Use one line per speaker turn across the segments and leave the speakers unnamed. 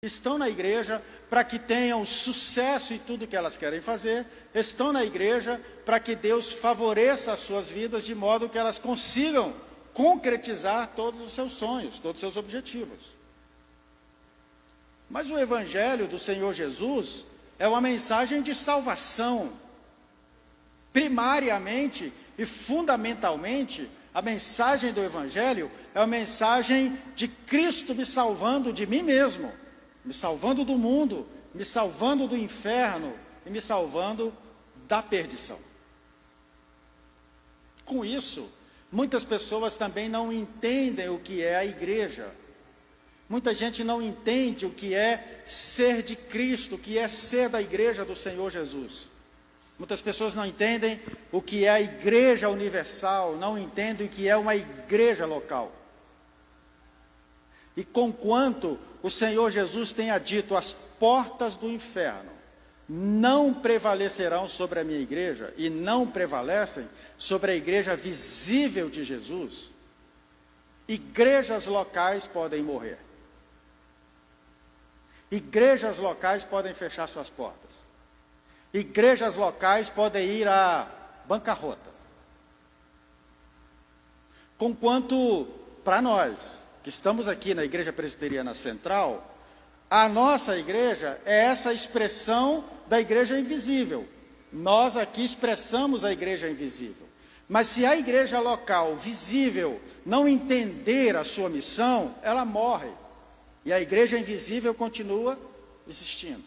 estão na igreja para que tenham sucesso em tudo que elas querem fazer, estão na igreja para que Deus favoreça as suas vidas de modo que elas consigam concretizar todos os seus sonhos, todos os seus objetivos. Mas o Evangelho do Senhor Jesus é uma mensagem de salvação. Primariamente e fundamentalmente, a mensagem do Evangelho é uma mensagem de Cristo me salvando de mim mesmo, me salvando do mundo, me salvando do inferno e me salvando da perdição. Com isso, muitas pessoas também não entendem o que é a igreja. Muita gente não entende o que é ser de Cristo, o que é ser da igreja do Senhor Jesus. Muitas pessoas não entendem o que é a igreja universal, não entendem o que é uma igreja local. E conquanto o Senhor Jesus tenha dito, as portas do inferno não prevalecerão sobre a minha igreja, e não prevalecem sobre a igreja visível de Jesus, igrejas locais podem morrer. Igrejas locais podem fechar suas portas. Igrejas locais podem ir à bancarrota. Conquanto, para nós, que estamos aqui na Igreja Presbiteriana Central, a nossa igreja é essa expressão da igreja invisível. Nós aqui expressamos a igreja invisível. Mas se a igreja local, visível, não entender a sua missão, ela morre. E a igreja invisível continua existindo.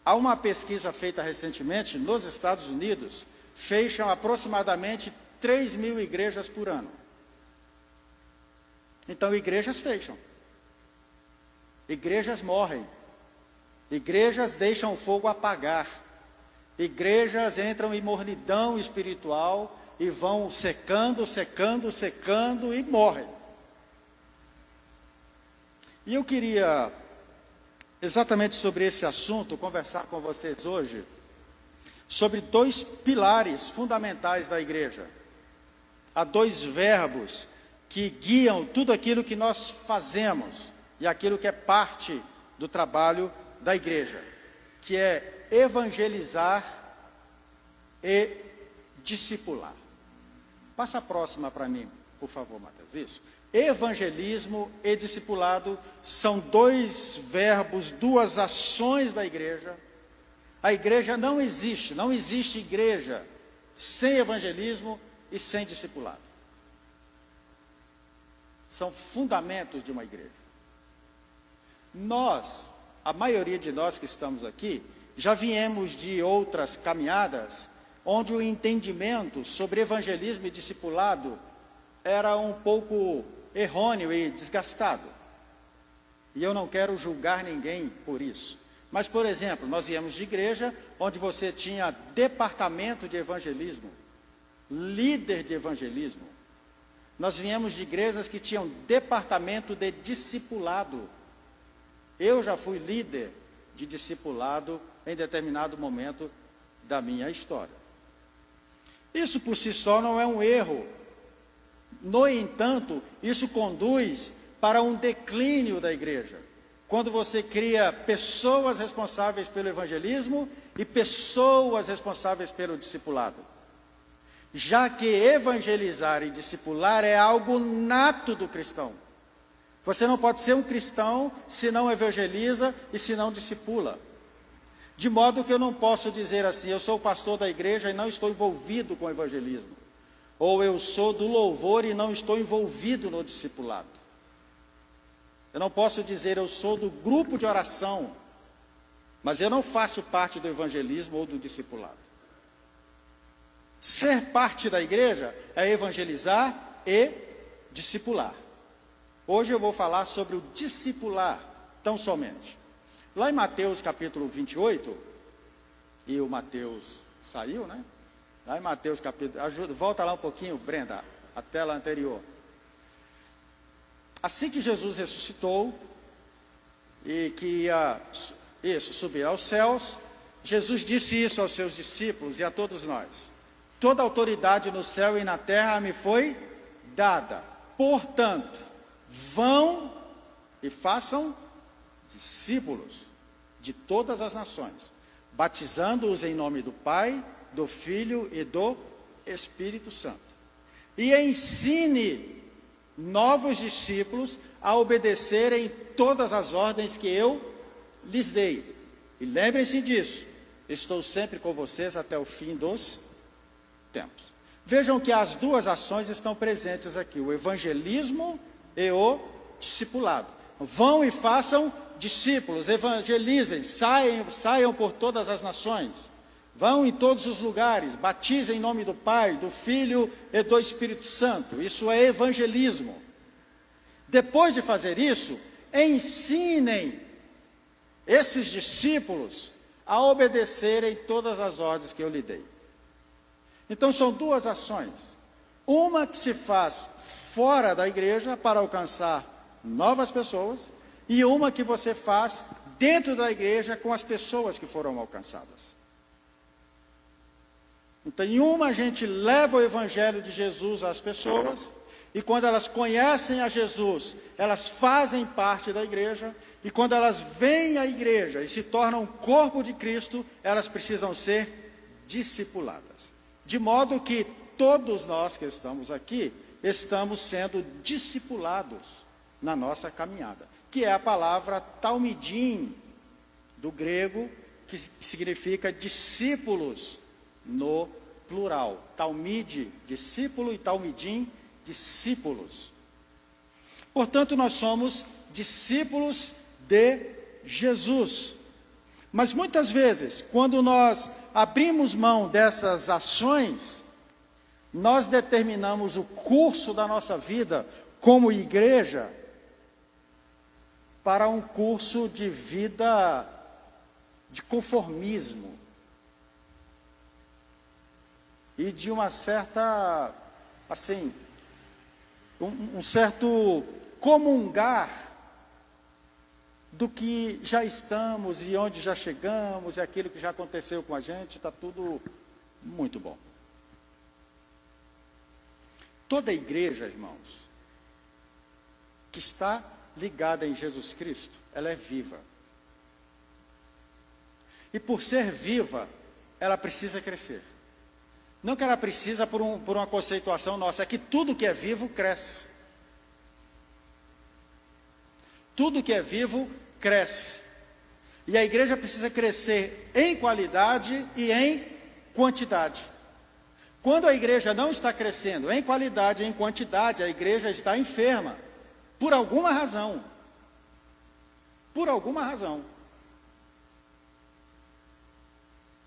Há uma pesquisa feita recentemente nos Estados Unidos, fecham aproximadamente 3.000 igrejas por ano. Então igrejas fecham, igrejas morrem, igrejas deixam o fogo apagar, igrejas entram em mornidão espiritual e vão secando, secando, secando e morrem. E eu queria, exatamente sobre esse assunto, conversar com vocês hoje, sobre dois pilares fundamentais da igreja. Há dois verbos que guiam tudo aquilo que nós fazemos e aquilo que é parte do trabalho da igreja, que é evangelizar e discipular. Passa a próxima para mim, por favor, Mateus. Isso. Evangelismo e discipulado são dois verbos, duas ações da igreja. A igreja não existe igreja sem evangelismo e sem discipulado. São fundamentos de uma igreja. Nós, a maioria de nós que estamos aqui, já viemos de outras caminhadas, onde o entendimento sobre evangelismo e discipulado era um pouco errôneo e desgastado. E eu não quero julgar ninguém por isso. Mas, por exemplo, nós viemos de igreja onde você tinha departamento de evangelismo, líder de evangelismo. Nós viemos de igrejas que tinham departamento de discipulado. Eu já fui líder de discipulado em determinado momento da minha história. Isso por si só não é um erro. No entanto, isso conduz para um declínio da igreja. Quando você cria pessoas responsáveis pelo evangelismo e pessoas responsáveis pelo discipulado. Já que evangelizar e discipular é algo nato do cristão. Você não pode ser um cristão se não evangeliza e se não discipula. De modo que eu não posso dizer assim, eu sou o pastor da igreja e não estou envolvido com o evangelismo. Ou eu sou do louvor e não estou envolvido no discipulado. Eu não posso dizer eu sou do grupo de oração, mas eu não faço parte do evangelismo ou do discipulado. Ser parte da igreja é evangelizar e discipular. Hoje eu vou falar sobre o discipular, tão somente. Lá em Mateus capítulo 28, e o Mateus saiu, né? Lá em Mateus capítulo, volta lá um pouquinho, Brenda, a tela anterior. Assim que Jesus ressuscitou, e que ia subir aos céus, Jesus disse isso aos seus discípulos e a todos nós. Toda autoridade no céu e na terra me foi dada. Portanto, vão e façam discípulos de todas as nações, batizando-os em nome do Pai, do Filho e do Espírito Santo. E ensine novos discípulos a obedecerem todas as ordens que eu lhes dei. E lembrem-se disso, estou sempre com vocês até o fim dos tempos. Vejam que as duas ações estão presentes aqui, o evangelismo e o discipulado. Vão e façam discípulos, evangelizem, saiam por todas as nações, vão em todos os lugares, batizem em nome do Pai, do Filho e do Espírito Santo. Isso é evangelismo. Depois de fazer isso, ensinem esses discípulos a obedecerem todas as ordens que eu lhe dei. Então são duas ações. Uma que se faz fora da igreja para alcançar novas pessoas, e uma que você faz dentro da igreja com as pessoas que foram alcançadas. Então, em uma a gente leva o evangelho de Jesus às pessoas, e quando elas conhecem a Jesus, elas fazem parte da igreja, e quando elas vêm à igreja e se tornam corpo de Cristo, elas precisam ser discipuladas. De modo que todos nós que estamos aqui, estamos sendo discipulados na nossa caminhada, que é a palavra talmidim, do grego, que significa discípulos no plural. Talmide, discípulo, e talmidim, discípulos. Portanto, nós somos discípulos de Jesus. Mas muitas vezes, quando nós abrimos mão dessas ações, nós determinamos o curso da nossa vida como igreja para um curso de vida de conformismo e de uma certa, assim, um certo comungar do que já estamos e onde já chegamos, e aquilo que já aconteceu com a gente, está tudo muito bom. Toda igreja, irmãos, que está ligada em Jesus Cristo, ela é viva. E por ser viva, ela precisa crescer. Não que ela precisa por uma conceituação nossa, é que tudo que é vivo cresce. Tudo que é vivo cresce. E a igreja precisa crescer em qualidade e em quantidade. Quando a igreja não está crescendo em qualidade e em quantidade, a igreja está enferma. Por alguma razão. Por alguma razão.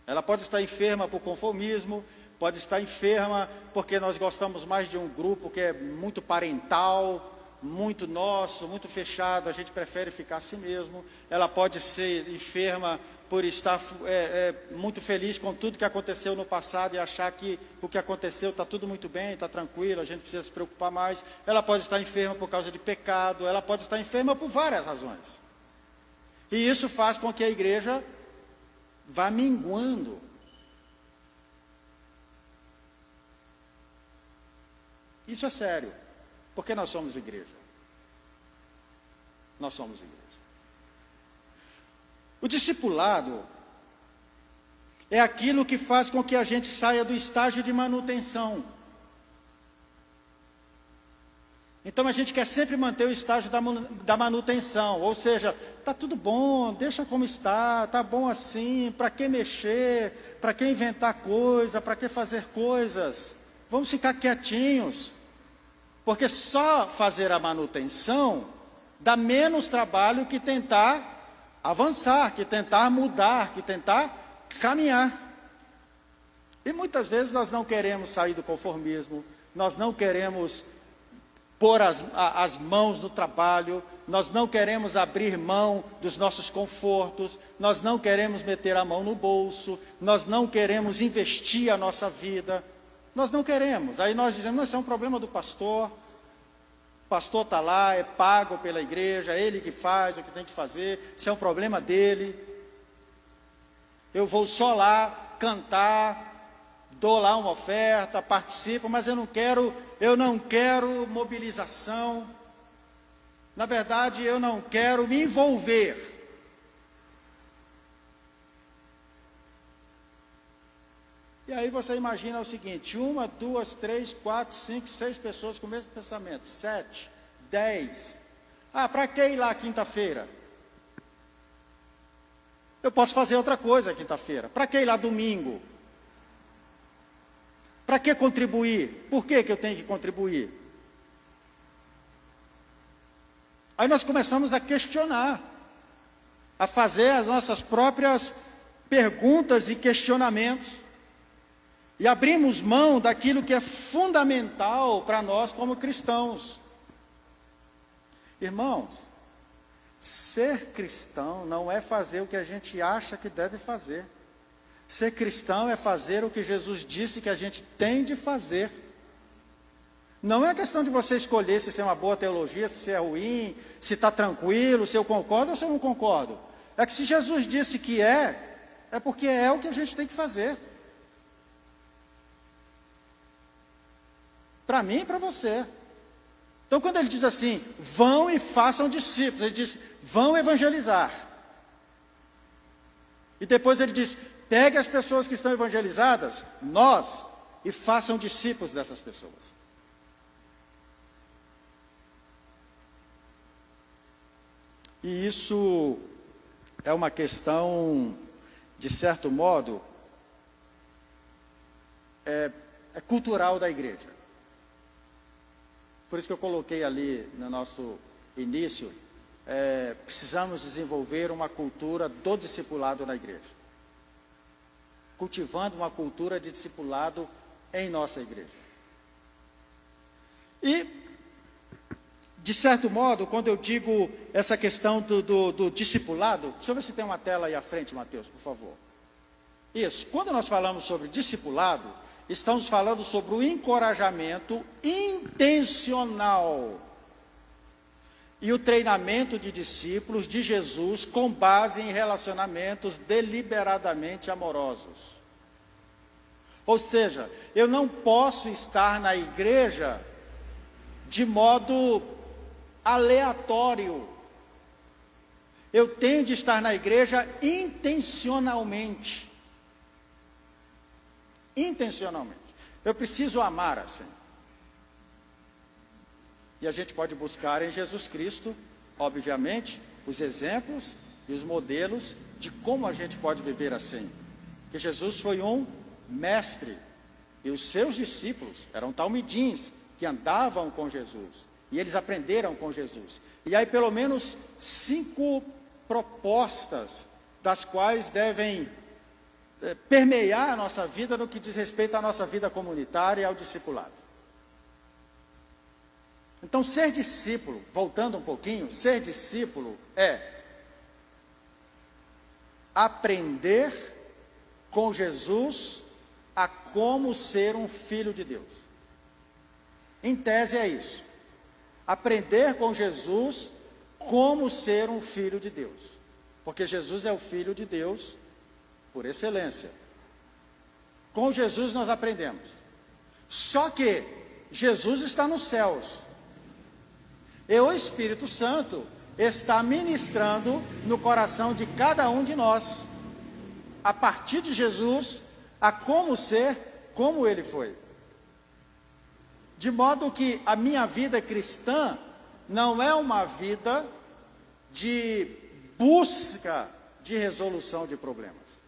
Ela pode estar enferma por conformismo, pode estar enferma porque nós gostamos mais de um grupo que é muito parental, muito nosso, muito fechado, a gente prefere ficar assim mesmo. Ela pode ser enferma por estar muito feliz com tudo que aconteceu no passado e achar que o que aconteceu está tudo muito bem, está tranquilo, a gente precisa se preocupar mais. Ela pode estar enferma por causa de pecado, ela pode estar enferma por várias razões. E isso faz com que a igreja vá minguando. Isso é sério, porque nós somos igreja. Nós somos igreja. O discipulado é aquilo que faz com que a gente saia do estágio de manutenção. Então a gente quer sempre manter o estágio da manutenção, ou seja, está tudo bom, deixa como está bom assim, para que mexer, para que inventar coisa, para que fazer coisas, vamos ficar quietinhos, porque só fazer a manutenção dá menos trabalho que tentar avançar, que tentar mudar, que tentar caminhar. E muitas vezes nós não queremos sair do conformismo, nós não queremos pôr as mãos no trabalho, nós não queremos abrir mão dos nossos confortos, nós não queremos meter a mão no bolso, nós não queremos investir a nossa vida, nós não queremos. Aí nós dizemos, não, isso é um problema do pastor, o pastor está lá, é pago pela igreja, é ele que faz o que tem que fazer, isso é um problema dele, eu vou só lá cantar, dou lá uma oferta, participo, mas eu não quero mobilização. Na verdade, eu não quero me envolver E aí você imagina o seguinte: 1, 2, 3, 4, 5, 6 pessoas com o mesmo pensamento, 7, 10. Ah, para que ir lá quinta-feira? Eu posso fazer outra coisa quinta-feira. Para que ir lá domingo? Para que contribuir? Por que eu tenho que contribuir? Aí nós começamos a questionar, a fazer as nossas próprias perguntas e questionamentos. E abrimos mão daquilo que é fundamental para nós como cristãos. Irmãos, ser cristão não é fazer o que a gente acha que deve fazer. Ser cristão é fazer o que Jesus disse que a gente tem de fazer. Não é questão de você escolher se é uma boa teologia, se é ruim, se está tranquilo, se eu concordo ou se eu não concordo. É que se Jesus disse que é porque é o que a gente tem que fazer. Para mim e para você. Então quando ele diz assim, vão e façam discípulos, ele diz, vão evangelizar. E depois ele diz, pegue as pessoas que estão evangelizadas, nós, e façam discípulos dessas pessoas. E isso é uma questão, de certo modo, é cultural da igreja. Por isso que eu coloquei ali no nosso início, precisamos desenvolver uma cultura do discipulado na igreja. Cultivando uma cultura de discipulado em nossa igreja. E, de certo modo, quando eu digo essa questão do discipulado, deixa eu ver se tem uma tela aí à frente, Mateus, por favor. Isso, quando nós falamos sobre discipulado, estamos falando sobre o encorajamento intencional e o treinamento de discípulos de Jesus com base em relacionamentos deliberadamente amorosos. Ou seja, eu não posso estar na igreja de modo aleatório. Eu tenho de estar na igreja intencionalmente. Intencionalmente. Eu preciso amar assim. E a gente pode buscar em Jesus Cristo, obviamente, os exemplos e os modelos de como a gente pode viver assim. Porque Jesus foi um mestre. E os seus discípulos eram talmidins que andavam com Jesus. E eles aprenderam com Jesus. E aí pelo menos 5 propostas, das quais devem permear a nossa vida no que diz respeito à nossa vida comunitária e ao discipulado. Então, ser discípulo, voltando um pouquinho, ser discípulo é aprender com Jesus a como ser um filho de Deus. Em tese é isso. Aprender com Jesus como ser um filho de Deus. Porque Jesus é o Filho de Deus por excelência. Com Jesus nós aprendemos. Só que Jesus está nos céus. E o Espírito Santo está ministrando no coração de cada um de nós, a partir de Jesus, a como ser como ele foi. De modo que a minha vida cristã não é uma vida de busca de resolução de problemas.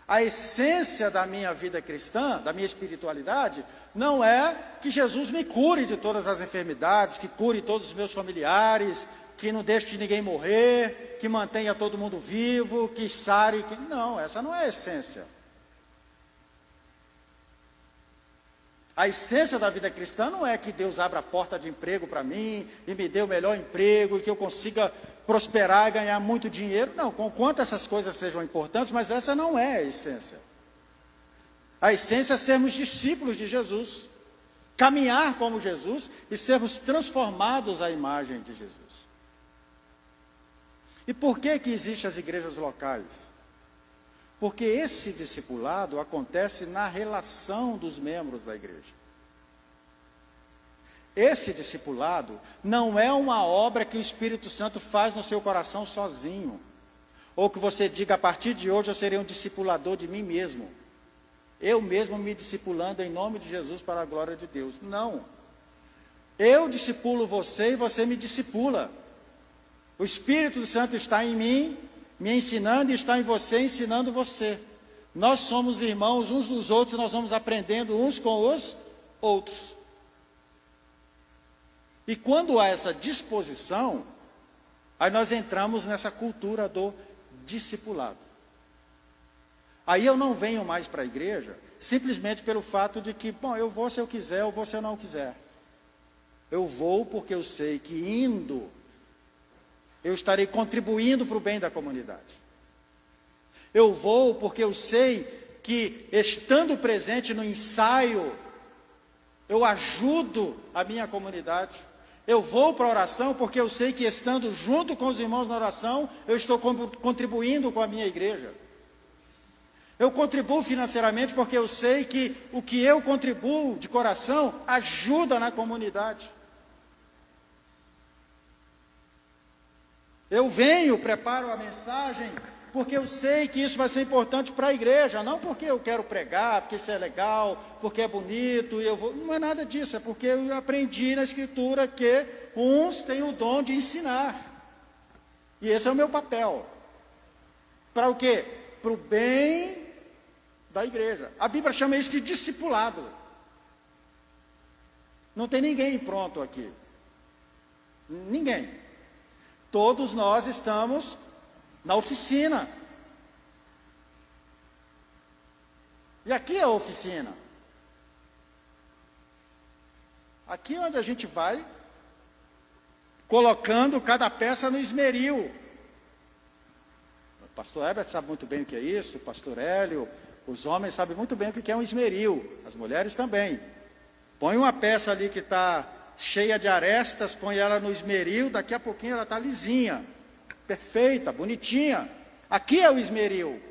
A essência da minha vida cristã, da minha espiritualidade, não é que Jesus me cure de todas as enfermidades, que cure todos os meus familiares, que não deixe ninguém morrer, que mantenha todo mundo vivo, que sare. Não, essa não é a essência. A essência da vida cristã não é que Deus abra a porta de emprego para mim e me dê o melhor emprego e que eu consiga prosperar e ganhar muito dinheiro. Não, conquanto essas coisas sejam importantes, mas essa não é a essência. A essência é sermos discípulos de Jesus, caminhar como Jesus e sermos transformados à imagem de Jesus. E por que existem as igrejas locais? Porque esse discipulado acontece na relação dos membros da igreja. Esse discipulado não é uma obra que o Espírito Santo faz no seu coração sozinho. Ou que você diga, a partir de hoje eu serei um discipulador de mim mesmo. Eu mesmo me discipulando em nome de Jesus para a glória de Deus. Não. Eu discipulo você e você me discipula. O Espírito Santo está em mim, me ensinando, e está em você, ensinando você. Nós somos irmãos uns dos outros, e nós vamos aprendendo uns com os outros. E quando há essa disposição, aí nós entramos nessa cultura do discipulado. Aí eu não venho mais para a igreja, simplesmente pelo fato de que, bom, eu vou se eu quiser, ou vou se eu não quiser. Eu vou porque eu sei que indo, eu estarei contribuindo para o bem da comunidade. Eu vou porque eu sei que, estando presente no ensaio, eu ajudo a minha comunidade. Eu vou para a oração porque eu sei que, estando junto com os irmãos na oração, eu estou contribuindo com a minha igreja. Eu contribuo financeiramente porque eu sei que o que eu contribuo de coração ajuda na comunidade. Eu venho, preparo a mensagem, porque eu sei que isso vai ser importante para a igreja, não porque eu quero pregar, porque isso é legal, porque é bonito, não é nada disso, é porque eu aprendi na Escritura que uns têm o dom de ensinar, e esse é o meu papel. Para o quê? Para o bem da igreja. A Bíblia chama isso de discipulado. Não tem ninguém pronto aqui, ninguém. Todos nós estamos na oficina. E aqui é a oficina. Aqui é onde a gente vai colocando cada peça no esmeril. O pastor Herbert sabe muito bem o que é isso, o pastor Hélio, os homens sabem muito bem o que é um esmeril, as mulheres também. Põe uma peça ali que está cheia de arestas, põe ela no esmeril, daqui a pouquinho ela está lisinha, perfeita, bonitinha. Aqui é o esmeril.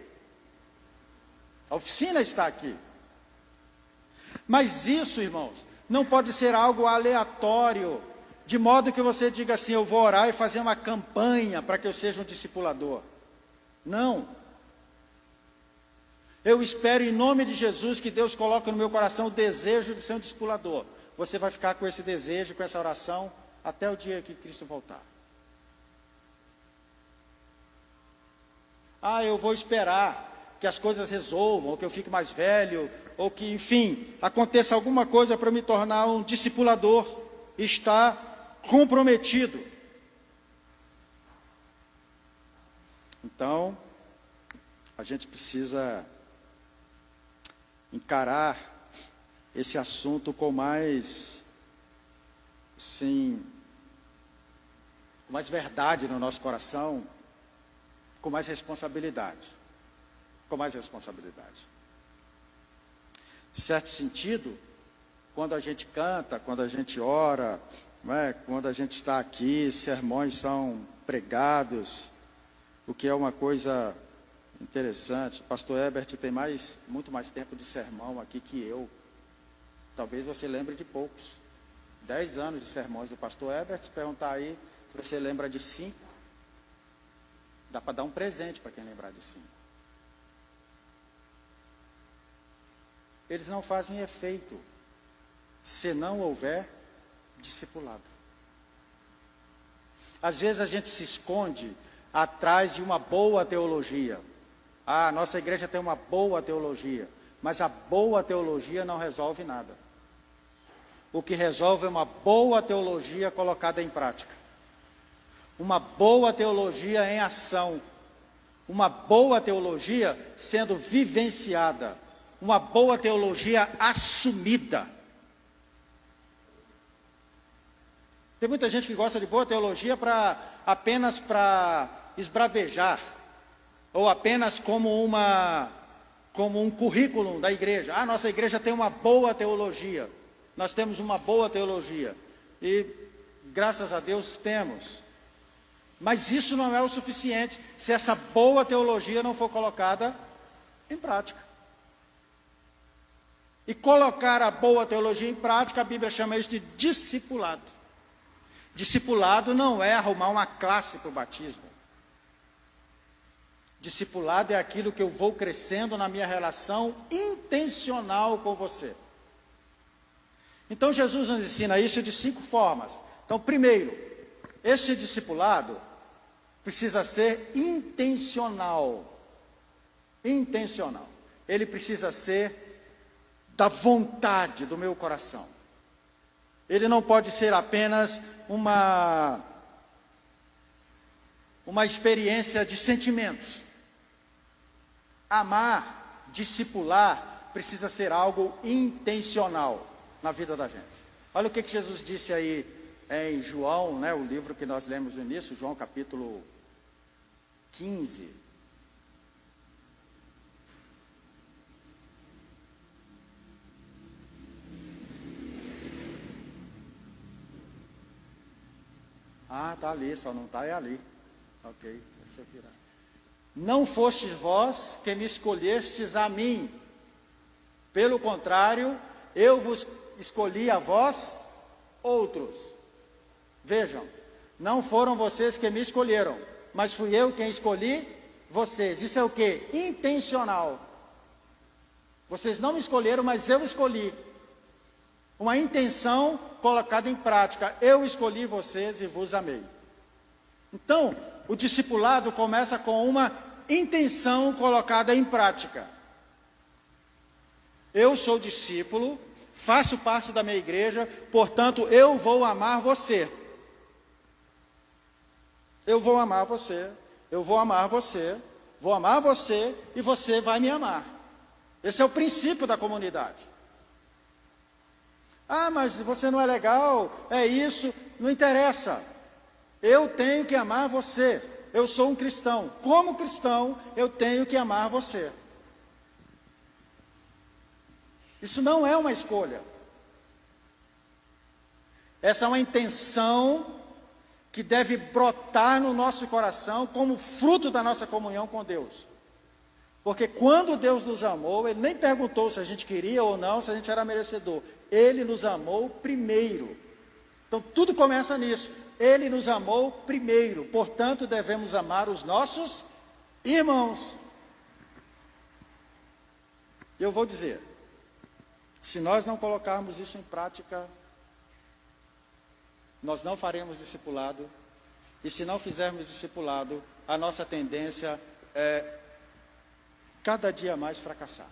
A oficina está aqui. Mas isso, irmãos, não pode ser algo aleatório, de modo que você diga assim, eu vou orar e fazer uma campanha para que eu seja um discipulador. Não. Eu espero em nome de Jesus que Deus coloque no meu coração o desejo de ser um discipulador. Você vai ficar com esse desejo, com essa oração, até o dia que Cristo voltar. Ah, eu vou esperar que as coisas resolvam, ou que eu fique mais velho, ou que, enfim, aconteça alguma coisa para me tornar um discipulador. Está comprometido. Então, a gente precisa encarar esse assunto com mais, sim, com mais verdade no nosso coração, com mais responsabilidade. Com mais responsabilidade. Em certo sentido, quando a gente canta, quando a gente ora, não é? Quando a gente está aqui, sermões são pregados, o que é uma coisa interessante. O pastor Herbert tem muito mais tempo de sermão aqui que eu. Talvez você lembre de poucos. 10 anos de sermões do pastor Herbert, se perguntar aí se você lembra de 5, dá para dar um presente para quem lembrar de 5. Eles não fazem efeito se não houver discipulado. Às vezes a gente se esconde atrás de uma boa teologia. Ah, nossa igreja tem uma boa teologia, mas a boa teologia não resolve nada. O que resolve é uma boa teologia colocada em prática. Uma boa teologia em ação. Uma boa teologia sendo vivenciada. Uma boa teologia assumida. Tem muita gente que gosta de boa teologia apenas para esbravejar, ou apenas como um currículo da igreja. Ah, nossa igreja tem uma boa teologia. Nós temos uma boa teologia. E, graças a Deus, temos. Mas isso não é o suficiente se essa boa teologia não for colocada em prática. E colocar a boa teologia em prática, a Bíblia chama isso de discipulado. Discipulado não é arrumar uma classe para o batismo. Discipulado é aquilo que eu vou crescendo na minha relação intencional com você. Então Jesus nos ensina isso de 5 formas. Então, primeiro, esse discipulado precisa ser intencional. Intencional. Ele precisa ser da vontade do meu coração. Ele não pode ser apenas uma experiência de sentimentos. Amar, discipular, precisa ser algo intencional na vida da gente. Olha o que Jesus disse aí em João, né, o livro que nós lemos no início, João capítulo 15. Ah, está ali, só não está é ali. Ok, deixa eu virar. Não fostes vós que me escolhestes a mim. Pelo contrário, eu vos escolhi a vós outros. Vejam, não foram vocês que me escolheram, mas fui eu quem escolhi vocês. Isso é o quê? Intencional. Vocês não me escolheram, mas eu escolhi. Uma intenção colocada em prática. Eu escolhi vocês e vos amei. Então, o discipulado começa com uma intenção colocada em prática. Eu sou discípulo, faço parte da minha igreja, portanto, eu vou amar você. Eu vou amar você, eu vou amar você, vou amar você e você vai me amar. Esse é o princípio da comunidade. Ah, mas você não é legal, é isso, não interessa. Eu tenho que amar você. Eu sou um cristão. Como cristão, eu tenho que amar você. Isso não é uma escolha. Essa é uma intenção que deve brotar no nosso coração como fruto da nossa comunhão com Deus. Porque quando Deus nos amou, Ele nem perguntou se a gente queria ou não, se a gente era merecedor. Ele nos amou primeiro. Então tudo começa nisso. Ele nos amou primeiro, portanto devemos amar os nossos irmãos. Eu vou dizer, se nós não colocarmos isso em prática, nós não faremos discipulado, e se não fizermos discipulado, a nossa tendência é cada dia mais fracassar.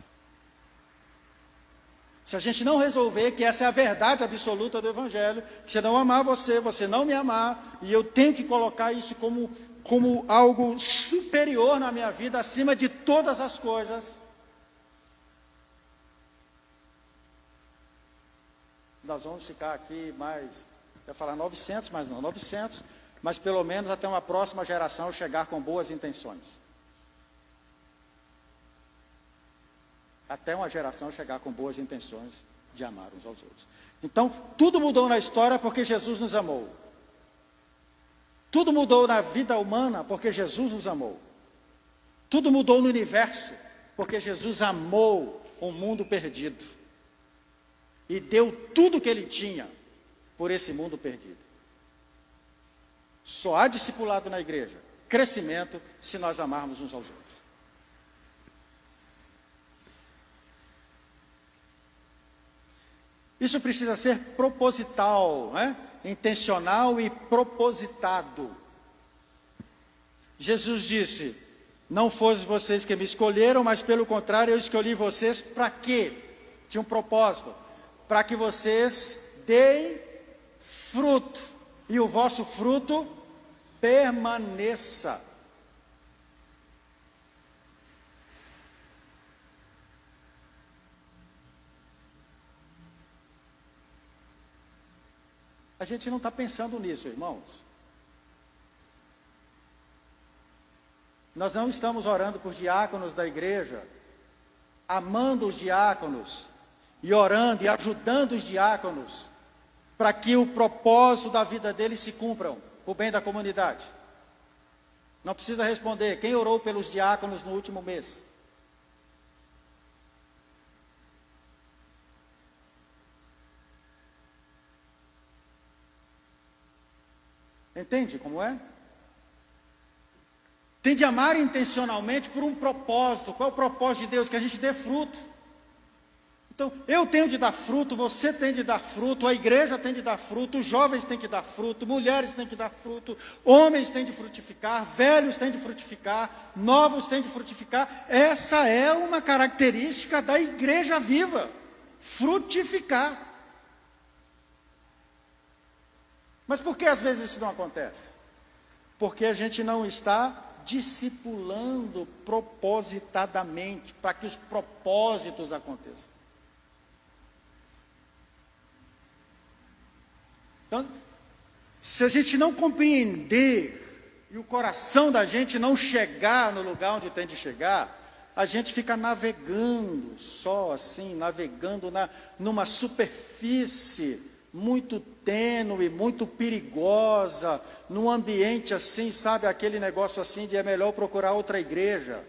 Se a gente não resolver que essa é a verdade absoluta do Evangelho, que se eu não amar você, você não me amar, e eu tenho que colocar isso como algo superior na minha vida, acima de todas as coisas, nós vamos ficar aqui mais, eu ia falar 900, mas não 900, mas pelo menos até uma próxima geração chegar com boas intenções. Até uma geração chegar com boas intenções de amar uns aos outros. Então, tudo mudou na história porque Jesus nos amou. Tudo mudou na vida humana porque Jesus nos amou. Tudo mudou no universo porque Jesus amou o mundo perdido. E deu tudo que Ele tinha por esse mundo perdido. Só há discipulado na igreja, crescimento, se nós amarmos uns aos outros. Isso precisa ser proposital, né? Intencional e propositado. Jesus disse, não fossem vocês que me escolheram, mas pelo contrário, eu escolhi vocês para quê? Tinha um propósito, para que vocês deem fruto, e o vosso fruto permaneça. A gente não está pensando nisso, irmãos. Nós não estamos orando por diáconos da igreja, amando os diáconos, e orando e ajudando os diáconos, para que o propósito da vida deles se cumpram, para o bem da comunidade. Não precisa responder, quem orou pelos diáconos no último mês? Entende como é? tem de amar intencionalmente por um propósito. Qual é o propósito de Deus? Que a gente dê fruto. Então, eu tenho de dar fruto, você tem de dar fruto, a igreja tem de dar fruto, os jovens têm que dar fruto, mulheres têm que dar fruto, homens têm de frutificar, velhos têm de frutificar, novos têm de frutificar. Essa é uma característica da igreja viva, frutificar. Mas por que às vezes isso não acontece? Porque a gente não está discipulando propositadamente, para que os propósitos aconteçam. Então, se a gente não compreender e o coração da gente não chegar no lugar onde tem de chegar, a gente fica navegando só assim, navegando numa superfície muito tênue, muito perigosa, num ambiente assim, sabe, aquele negócio assim de é melhor procurar outra igreja.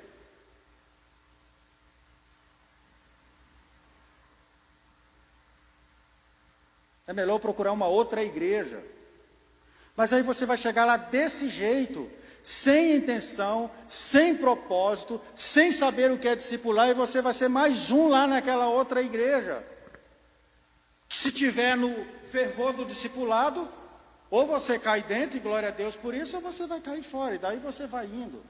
É melhor procurar uma outra igreja. Mas aí você vai chegar lá desse jeito, sem intenção, sem propósito, sem saber o que é discipular, e você vai ser mais um lá naquela outra igreja. Que se tiver no fervor do discipulado, ou você cai dentro, e glória a Deus por isso, ou você vai cair fora, e daí você vai indo.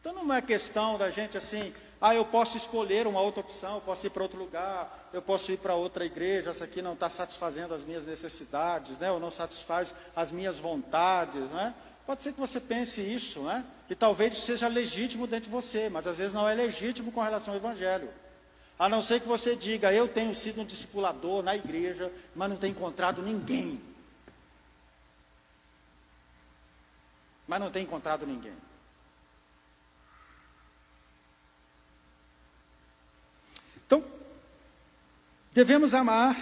Então não é questão da gente assim, eu posso escolher uma outra opção, eu posso ir para outro lugar, eu posso ir para outra igreja, essa aqui não está satisfazendo as minhas necessidades, né? Ou não satisfaz as minhas vontades, né? Pode ser que você pense isso, né? E talvez seja legítimo dentro de você, mas às vezes não é legítimo com relação ao evangelho. A não ser que você diga, eu tenho sido um discipulador na igreja, mas não tenho encontrado ninguém. Mas não tenho encontrado ninguém. Então, devemos amar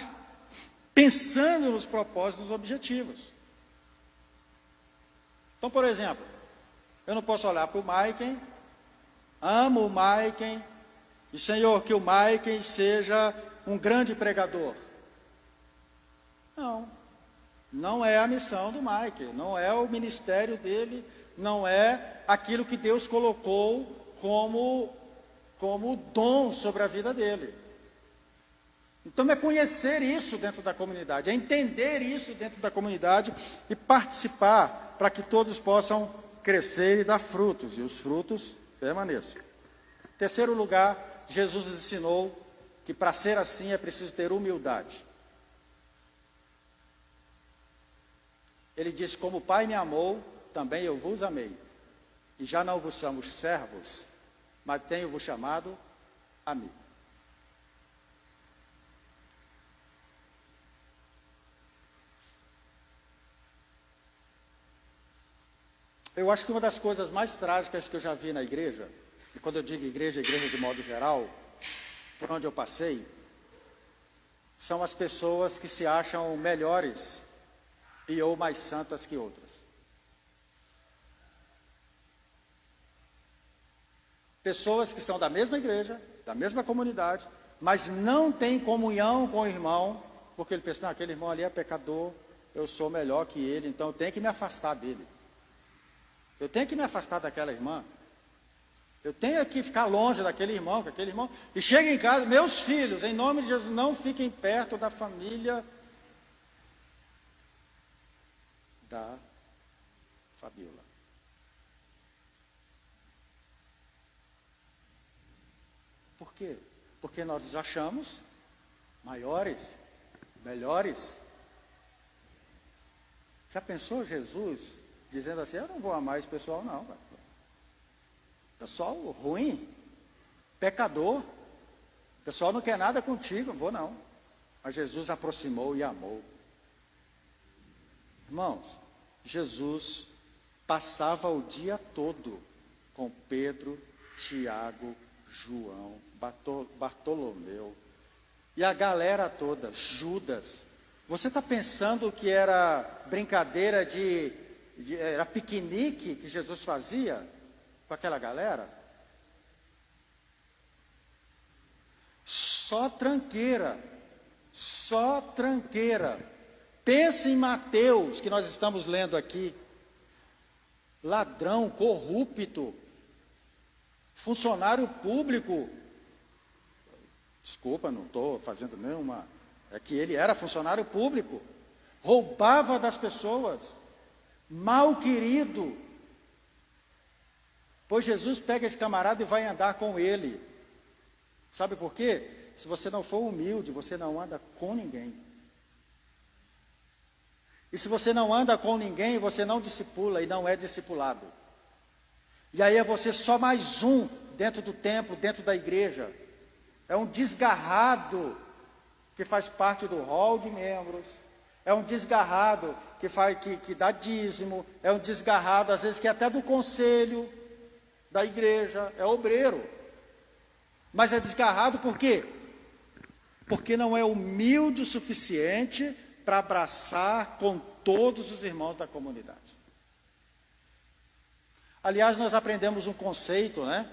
pensando nos propósitos, nos objetivos. Então, por exemplo, eu não posso olhar para o Maiken, amo o Maiken, e Senhor, que o Maiken seja um grande pregador. Não, não é a missão do Maiken, não é o ministério dele, não é aquilo que Deus colocou como dom sobre a vida dele. Então é conhecer isso dentro da comunidade, é entender isso dentro da comunidade e participar para que todos possam crescer e dar frutos, e os frutos permaneçam. Em terceiro lugar, Jesus nos ensinou que para ser assim é preciso ter humildade. Ele disse, como o Pai me amou, também eu vos amei. E já não vos chamo servos, mas tenho-vos chamado amigo. Eu acho que uma das coisas mais trágicas que eu já vi na igreja, e quando eu digo igreja, igreja de modo geral, por onde eu passei, são as pessoas que se acham melhores e ou mais santas que outras. Pessoas que são da mesma igreja, da mesma comunidade, mas não têm comunhão com o irmão, porque ele pensa, não, aquele irmão ali é pecador, eu sou melhor que ele, então eu tenho que me afastar dele. Eu tenho que me afastar daquela irmã. Eu tenho que ficar longe daquele irmão, e chega em casa, meus filhos, em nome de Jesus, não fiquem perto da família da Fabiola. Por quê? Porque nós nos achamos maiores, melhores. Já pensou Jesus dizendo assim, eu não vou amar esse pessoal não, cara. Pessoal ruim, pecador, pessoal não quer nada contigo, não vou não. Mas Jesus aproximou e amou. Irmãos, Jesus passava o dia todo com Pedro, Tiago, João, Bartolomeu e a galera toda, Judas. Você está pensando que era brincadeira era piquenique que Jesus fazia com aquela galera? Só tranqueira, só tranqueira. Pense em Mateus, que nós estamos lendo aqui, ladrão, corrupto, funcionário público. Desculpa, não estou fazendo nenhuma... É que ele era funcionário público, roubava das pessoas, mal querido. Pois Jesus pega esse camarada e vai andar com ele. Sabe por quê? Se você não for humilde, você não anda com ninguém. E se você não anda com ninguém, você não discipula e não é discipulado. E aí é você só mais um dentro do templo, dentro da igreja. É um desgarrado que faz parte do hall de membros. É um desgarrado que dá dízimo. É um desgarrado, às vezes, que é até do conselho da igreja. É obreiro. Mas é desgarrado por quê? Porque não é humilde o suficiente para abraçar com todos os irmãos da comunidade. Aliás, nós aprendemos um conceito, né?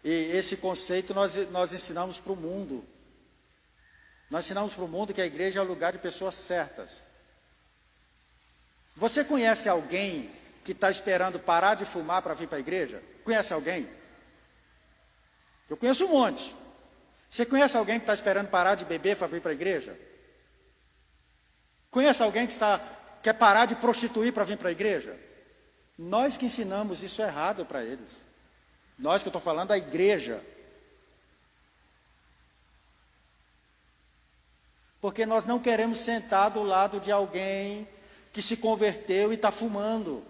E esse conceito nós ensinamos para o mundo. Nós ensinamos para o mundo que a igreja é o lugar de pessoas certas. Você conhece alguém que está esperando parar de fumar para vir para a igreja? Conhece alguém? Eu conheço um monte. Você conhece alguém que está esperando parar de beber para vir para a igreja? Conhece alguém que quer parar de prostituir para vir para a igreja? Nós que ensinamos isso errado para eles. Nós que eu estou falando da igreja. Porque nós não queremos sentar do lado de alguém que se converteu e está fumando.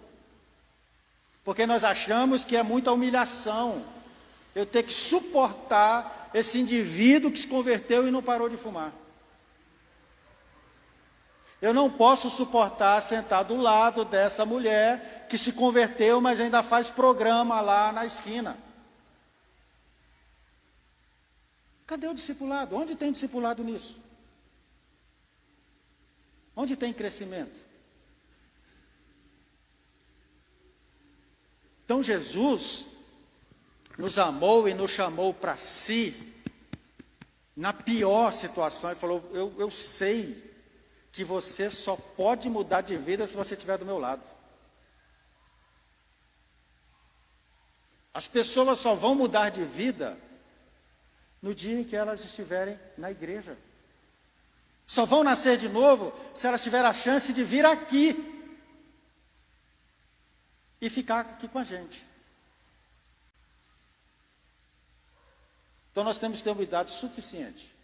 Porque nós achamos que é muita humilhação eu ter que suportar esse indivíduo que se converteu e não parou de fumar. Eu não posso suportar sentar do lado dessa mulher que se converteu, mas ainda faz programa lá na esquina. Cadê o discipulado? Onde tem discipulado nisso? Onde tem crescimento? Então Jesus nos amou e nos chamou para si, na pior situação, e falou, eu sei que você só pode mudar de vida se você estiver do meu lado. As pessoas só vão mudar de vida no dia em que elas estiverem na igreja. Só vão nascer de novo se elas tiverem a chance de vir aqui e ficar aqui com a gente. Então nós temos que ter humildade suficiente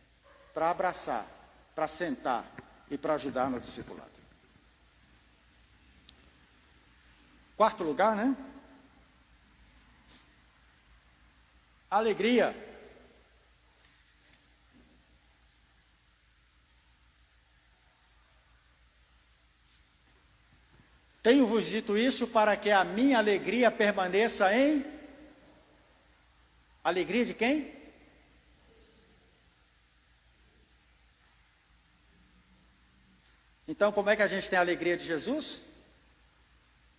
para abraçar, para sentar e para ajudar no discipulado. Quarto lugar, né? Alegria. Tenho-vos dito isso para que a minha alegria permaneça em... Alegria de quem? Então, como é que a gente tem a alegria de Jesus?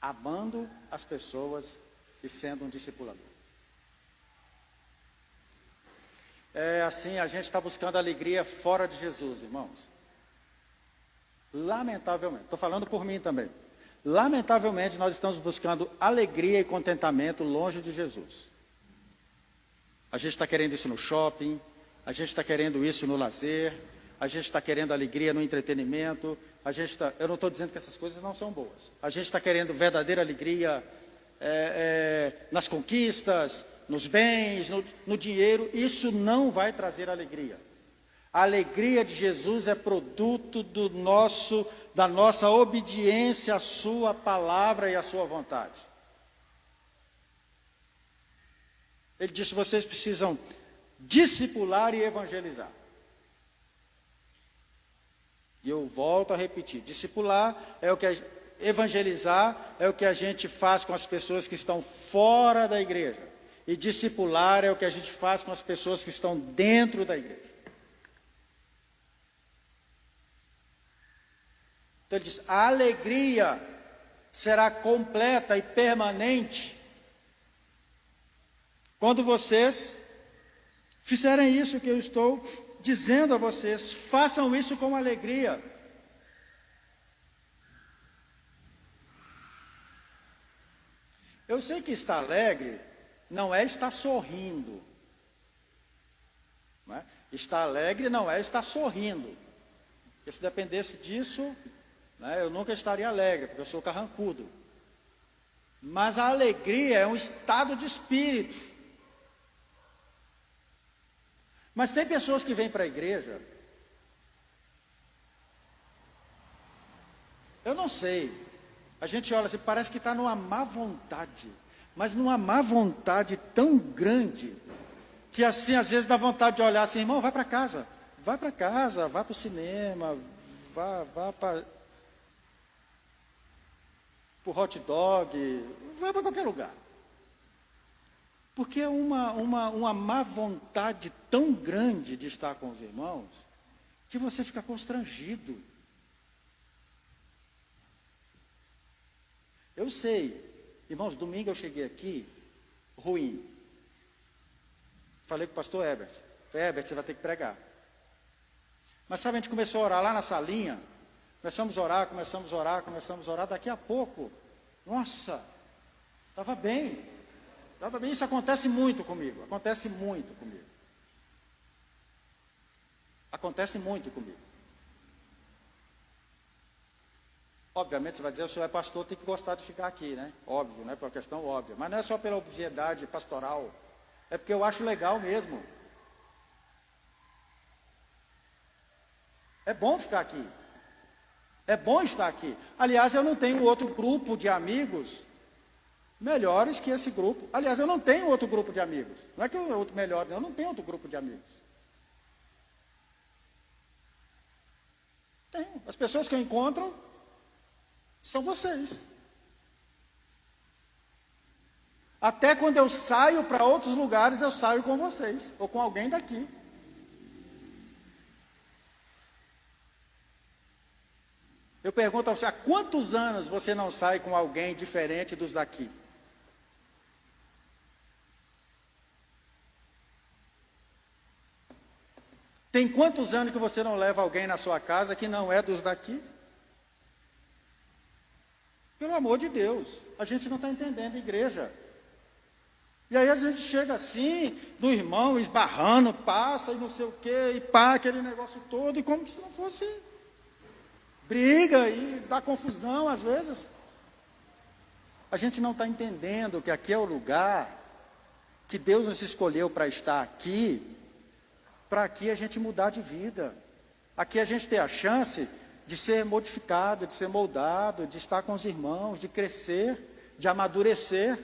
Amando as pessoas e sendo um discipulador. É assim, a gente está buscando alegria fora de Jesus, irmãos. Lamentavelmente, estou falando por mim também. Lamentavelmente, nós estamos buscando alegria e contentamento longe de Jesus. A gente está querendo isso no shopping, a gente está querendo isso no lazer, a gente está querendo alegria no entretenimento, eu não estou dizendo que essas coisas não são boas. A gente está querendo verdadeira alegria nas conquistas, nos bens, no dinheiro. Isso não vai trazer alegria. A alegria de Jesus é produto da nossa obediência à sua palavra e à sua vontade. Ele disse, vocês precisam discipular e evangelizar. E eu volto a repetir, discipular evangelizar é o que a gente faz com as pessoas que estão fora da igreja. E discipular é o que a gente faz com as pessoas que estão dentro da igreja. Então ele diz, a alegria será completa e permanente quando vocês fizerem isso que eu estou dizendo a vocês, façam isso com alegria. Eu sei que estar alegre não é estar sorrindo. Não é? Estar alegre não é estar sorrindo. Porque se dependesse disso, né, eu nunca estaria alegre, porque eu sou carrancudo. Mas a alegria é um estado de espírito. Mas tem pessoas que vêm para a igreja, eu não sei, a gente olha assim, parece que está numa má vontade, mas numa má vontade tão grande, que assim, às vezes dá vontade de olhar assim, irmão, vai para casa, vá para o cinema, vá para o hot dog, vá para qualquer lugar. Porque é uma má vontade tão grande de estar com os irmãos, que você fica constrangido. Eu sei, irmãos, domingo eu cheguei aqui, ruim. Falei com o pastor Herbert. Falei, Herbert, você vai ter que pregar. Mas sabe, a gente começou a orar lá na salinha. Começamos a orar. Daqui a pouco, nossa, estava bem. Isso acontece muito comigo. Acontece muito comigo. Obviamente, você vai dizer, o senhor é pastor, tem que gostar de ficar aqui, né? Óbvio, né? Por uma questão óbvia. Mas não é só pela obviedade pastoral. É porque eu acho legal mesmo. É bom ficar aqui. É bom estar aqui. Aliás, eu não tenho outro grupo de amigos melhores que esse grupo. Aliás, eu não tenho outro grupo de amigos. Não é que eu é outro melhor, eu não tenho outro grupo de amigos. Tenho. As pessoas que eu encontro são vocês. Até quando eu saio para outros lugares, eu saio com vocês, ou com alguém daqui. Eu pergunto a você, há quantos anos você não sai com alguém diferente dos daqui? Tem quantos anos que você não leva alguém na sua casa que não é dos daqui? Pelo amor de Deus, a gente não está entendendo, igreja. E aí a gente chega assim, do irmão esbarrando, passa e não sei o quê, e pá, aquele negócio todo, e como se não fosse briga e dá confusão às vezes. A gente não está entendendo que aqui é o lugar que Deus nos escolheu para estar aqui, para aqui a gente mudar de vida. Aqui a gente ter a chance de ser modificado, de ser moldado, de estar com os irmãos, de crescer, de amadurecer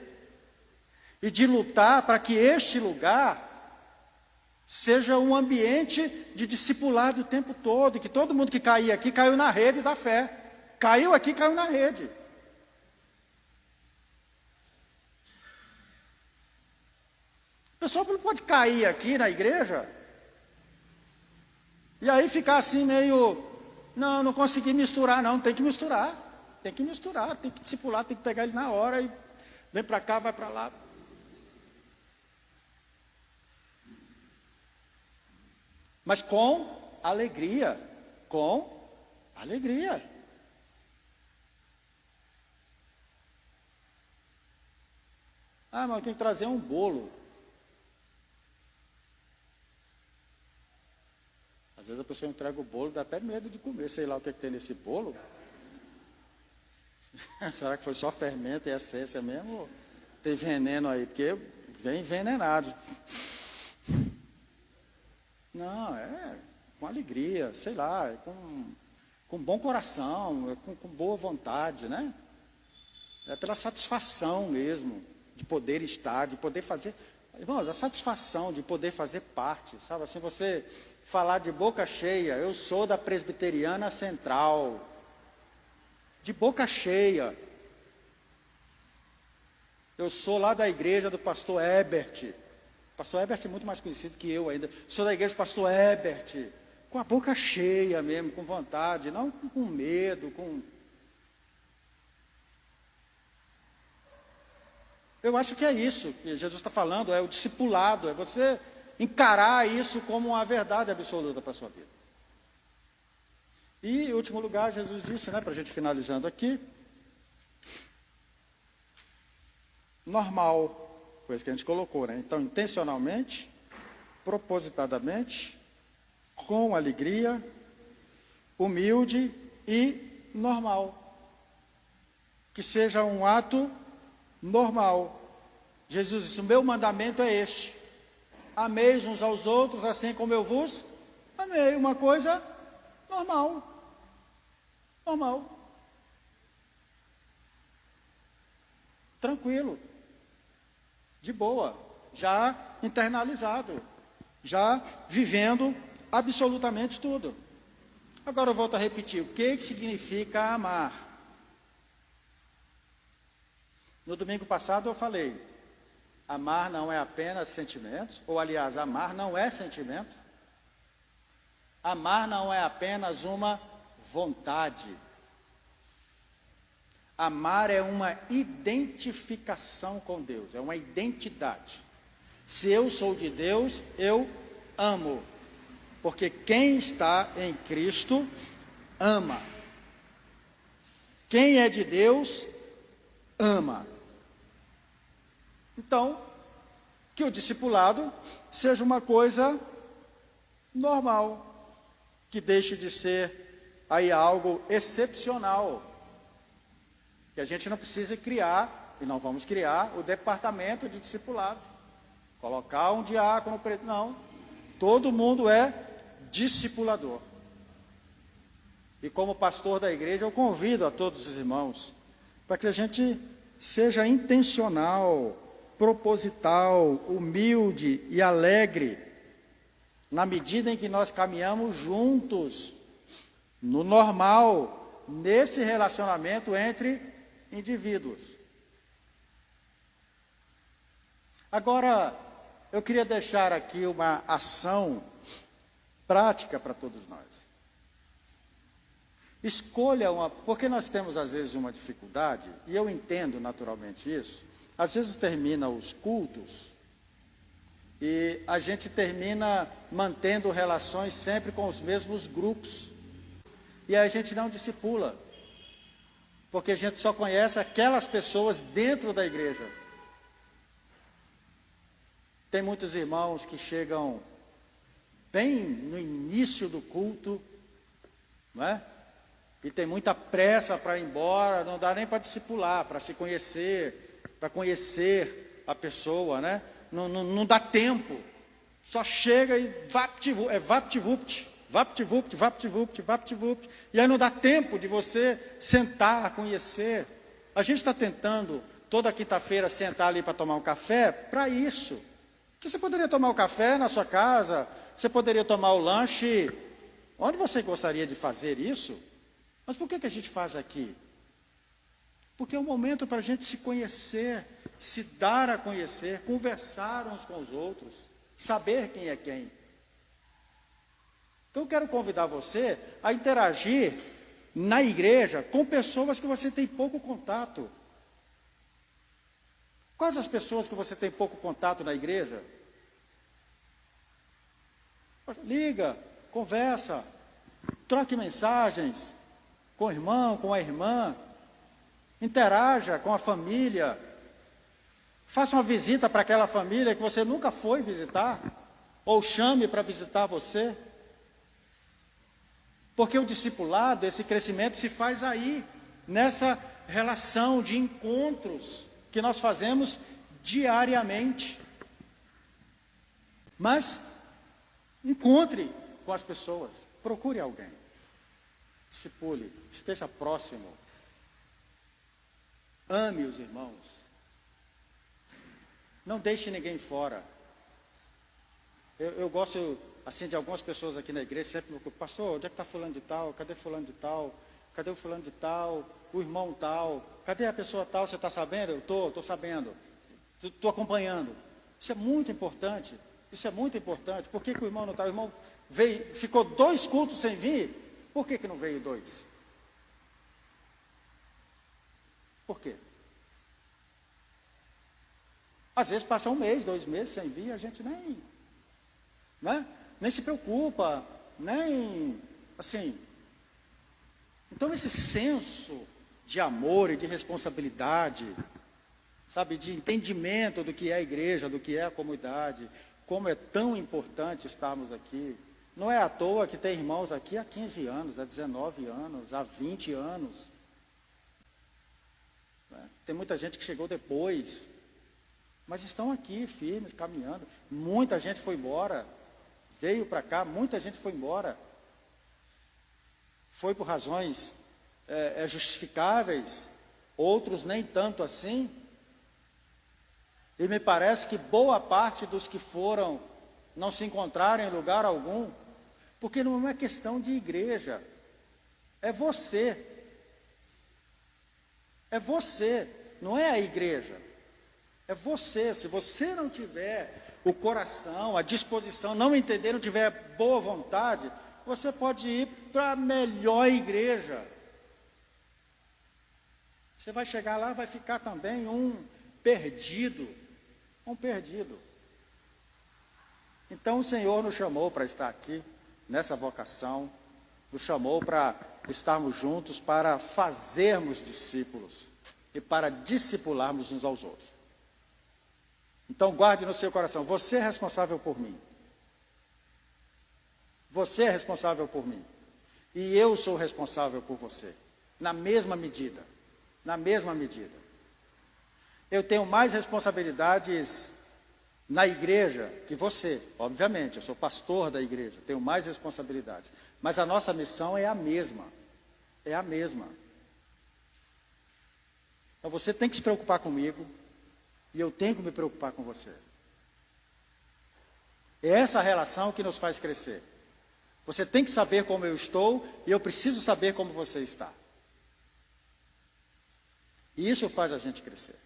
e de lutar para que este lugar seja um ambiente de discipulado o tempo todo, e que todo mundo que cair aqui, caiu na rede da fé. Caiu aqui, caiu na rede. O pessoal não pode cair aqui na igreja, e aí ficar assim meio, não consegui misturar não, tem que misturar, tem que discipular, tem que pegar ele na hora, e vem para cá, vai para lá. Mas com alegria. Ah, mas eu tenho que trazer um bolo. Às vezes a pessoa entrega o bolo, dá até medo de comer, sei lá o que tem nesse bolo. Será que foi só fermento e essência mesmo? Ou tem veneno aí? Porque vem envenenado. Não, é com alegria, sei lá, com bom coração, com boa vontade, né? É pela satisfação mesmo, de poder estar, de poder fazer. Irmãos, a satisfação de poder fazer parte, sabe? Assim, você falar de boca cheia, eu sou da Presbiteriana Central, de boca cheia. Eu sou lá da igreja do pastor Herbert. Pastor Herbert é muito mais conhecido que eu ainda. Sou da igreja do pastor Herbert, com a boca cheia mesmo, com vontade, não com medo, Eu acho que é isso que Jesus está falando, é o discipulado, é você encarar isso como uma verdade absoluta para a sua vida. E, em último lugar, Jesus disse, né, para a gente finalizando aqui, normal. Foi isso que a gente colocou, né? Então, intencionalmente, propositadamente, com alegria, humilde e normal. Que seja um ato normal. Jesus disse: o meu mandamento é este: ameis uns aos outros assim como eu vos amei. Uma coisa normal. Normal. Tranquilo. De boa. Já internalizado. Já vivendo absolutamente tudo. Agora eu volto a repetir: o que significa amar? No domingo passado eu falei: amar não é apenas sentimentos, ou aliás, amar não é sentimento. Amar não é apenas uma vontade. Amar é uma identificação com Deus, é uma identidade. Se eu sou de Deus, eu amo. Porque quem está em Cristo, ama. Quem é de Deus, ama. Então, que o discipulado seja uma coisa normal, que deixe de ser aí algo excepcional, que a gente não precise criar, e não vamos criar, o departamento de discipulado, colocar um diácono preto, não, todo mundo é discipulador. E como pastor da igreja, eu convido a todos os irmãos, para que a gente seja intencional, proposital, humilde e alegre, na medida em que nós caminhamos juntos, no normal, nesse relacionamento entre indivíduos. Agora, eu queria deixar aqui uma ação prática para todos nós. Escolha uma, porque nós temos às vezes uma dificuldade, e eu entendo naturalmente isso. Às vezes termina os cultos e a gente termina mantendo relações sempre com os mesmos grupos. E aí a gente não discipula, porque a gente só conhece aquelas pessoas dentro da igreja. Tem muitos irmãos que chegam bem no início do culto, não é? E tem muita pressa para ir embora, não dá nem para discipular, para se conhecer, para conhecer a pessoa, né? Não dá tempo, só chega e vapt-vupt, e aí não dá tempo de você sentar, conhecer. A gente está tentando, toda quinta-feira, sentar ali para tomar um café, para isso. Que você poderia tomar o café na sua casa, você poderia tomar o lanche, onde você gostaria de fazer isso? Mas por que a gente faz aqui? Porque é um momento para a gente se conhecer, se dar a conhecer, conversar uns com os outros, saber quem é quem. Então eu quero convidar você a interagir na igreja com pessoas que você tem pouco contato. Quais as pessoas que você tem pouco contato na igreja? Liga, conversa, troque mensagens com o irmão, com a irmã, interaja com a família, faça uma visita para aquela família que você nunca foi visitar, ou chame para visitar você. Porque o discipulado, esse crescimento se faz aí, nessa relação de encontros que nós fazemos diariamente. Mas encontre com as pessoas, procure alguém, discipule, esteja próximo, ame os irmãos, não deixe ninguém fora. Eu gosto assim de algumas pessoas aqui na igreja, sempre me preocupo: pastor, onde é que está fulano de tal? Cadê fulano de tal? Cadê o fulano de tal? O irmão tal? Cadê a pessoa tal? Você está sabendo? Eu estou sabendo, estou acompanhando. Isso é muito importante. Isso é muito importante. Por que o irmão não está? O irmão veio, ficou 2 cultos sem vir. Por que não veio 2? Por quê? Às vezes passa 1 mês, 2 meses sem vir, a gente nem se preocupa, nem assim. Então esse senso de amor e de responsabilidade sabe, de entendimento do que é a igreja, do que é a comunidade, como é tão importante estarmos aqui. Não é à toa que tem irmãos aqui há 15 anos, há 19 anos, há 20 anos. Tem muita gente que chegou depois, mas estão aqui firmes, caminhando. Muita gente foi embora, veio para cá, muita gente foi embora. Foi por razões justificáveis, outros nem tanto assim. E me parece que boa parte dos que foram não se encontraram em lugar algum, porque não é questão de igreja, é você. É você, não é a igreja, é você. Se você não tiver o coração, a disposição, não entender, não tiver boa vontade, você pode ir para a melhor igreja. Você vai chegar lá, vai ficar também um perdido. Então o Senhor nos chamou para estar aqui, nessa vocação, nos chamou para estarmos juntos, para fazermos discípulos e para discipularmos uns aos outros. Então guarde no seu coração, você é responsável por mim. Você é responsável por mim. E eu sou responsável por você, na mesma medida. Na mesma medida. Eu tenho mais responsabilidades na igreja que você, obviamente, eu sou pastor da igreja, tenho mais responsabilidades, mas a nossa missão é a mesma, Então você tem que se preocupar comigo, e eu tenho que me preocupar com você. É essa relação que nos faz crescer. Você tem que saber como eu estou, e eu preciso saber como você está. E isso faz a gente crescer.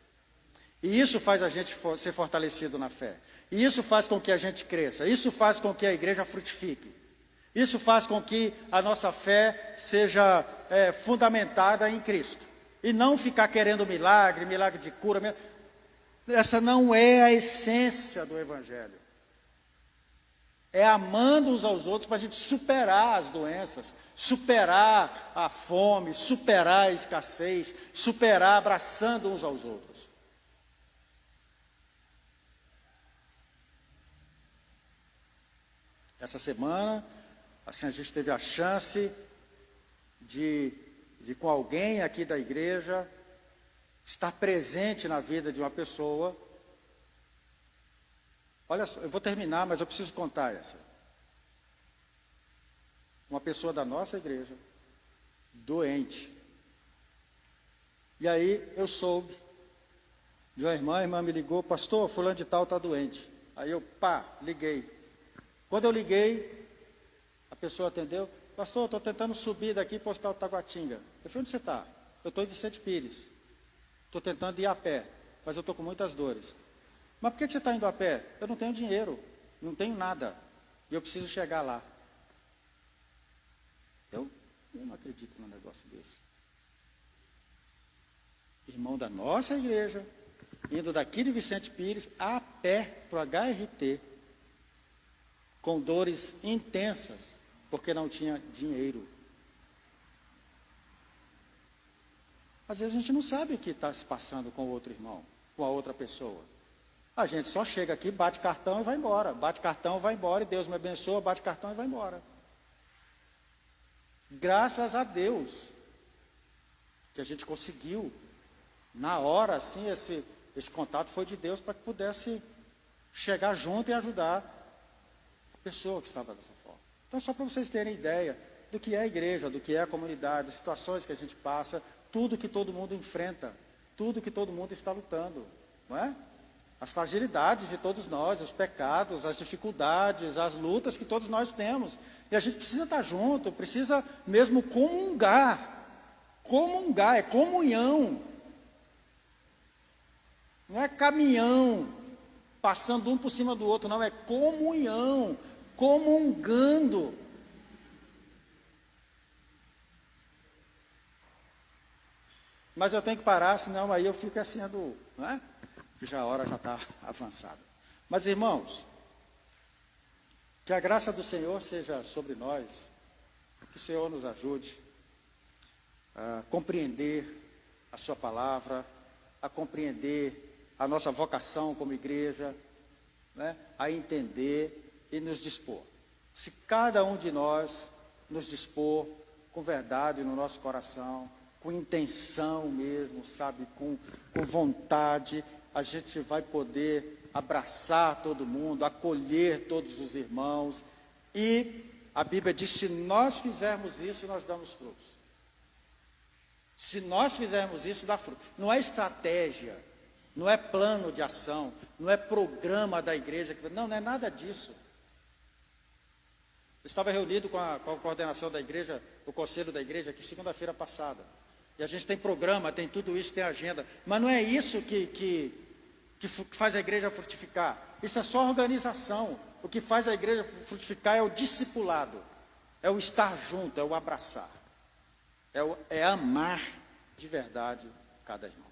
E isso faz a gente ser fortalecido na fé. E isso faz com que a gente cresça. Isso faz com que a igreja frutifique. Isso faz com que a nossa fé seja fundamentada em Cristo. E não ficar querendo milagre de cura. Essa não é a essência do Evangelho. É amando uns aos outros para a gente superar as doenças, superar a fome, superar a escassez, superar abraçando uns aos outros. Essa semana, assim, a gente teve a chance de com alguém aqui da igreja, estar presente na vida de uma pessoa. Olha só, eu vou terminar, mas eu preciso contar essa. Uma pessoa da nossa igreja, doente. E aí eu soube de uma irmã, a irmã me ligou, pastor, fulano de tal está doente. Aí eu, liguei. Quando eu liguei, a pessoa atendeu, pastor, estou tentando subir daqui para o Hospital Taguatinga. Eu falei, onde você está? Eu estou em Vicente Pires. Estou tentando ir a pé, mas eu estou com muitas dores. Mas por que você está indo a pé? Eu não tenho dinheiro, não tenho nada, e eu preciso chegar lá. Eu não acredito num negócio desse. Irmão da nossa igreja, indo daqui de Vicente Pires, a pé para o HRT, com dores intensas, porque não tinha dinheiro. Às vezes a gente não sabe o que está se passando com o outro irmão, com a outra pessoa. A gente só chega aqui, bate cartão e vai embora. Bate cartão, vai embora, e Deus me abençoa, bate cartão e vai embora. Graças a Deus, que a gente conseguiu, na hora, assim, esse contato foi de Deus para que pudesse chegar junto e ajudar pessoa que estava dessa forma. Então, só para vocês terem ideia do que é a igreja, do que é a comunidade, as situações que a gente passa, tudo que todo mundo enfrenta, tudo que todo mundo está lutando, não é? As fragilidades de todos nós, os pecados, as dificuldades, as lutas que todos nós temos. E a gente precisa estar junto, precisa mesmo comungar. Comungar, é comunhão. Não é caminhão, passando um por cima do outro, não, é comunhão. Comungando. Mas eu tenho que parar, senão aí eu fico assim, não é? Que a hora já está avançada. Mas irmãos, que a graça do Senhor seja sobre nós, que o Senhor nos ajude a compreender a sua palavra, a compreender a nossa vocação como igreja, né, a entender e nos dispor. Se cada um de nós nos dispor com verdade no nosso coração, com intenção mesmo, sabe, com vontade, a gente vai poder abraçar todo mundo, acolher todos os irmãos. E a Bíblia diz, se nós fizermos isso, nós damos frutos. Se nós fizermos isso, dá fruto. Não é estratégia, não é plano de ação, não é programa da igreja, não é nada disso. Eu estava reunido com a coordenação da igreja, o conselho da igreja, aqui segunda-feira passada. E a gente tem programa, tem tudo isso, tem agenda. Mas não é isso que faz a igreja frutificar. Isso é só organização. O que faz a igreja frutificar é o discipulado, é o estar junto, é o abraçar, é amar de verdade cada irmão.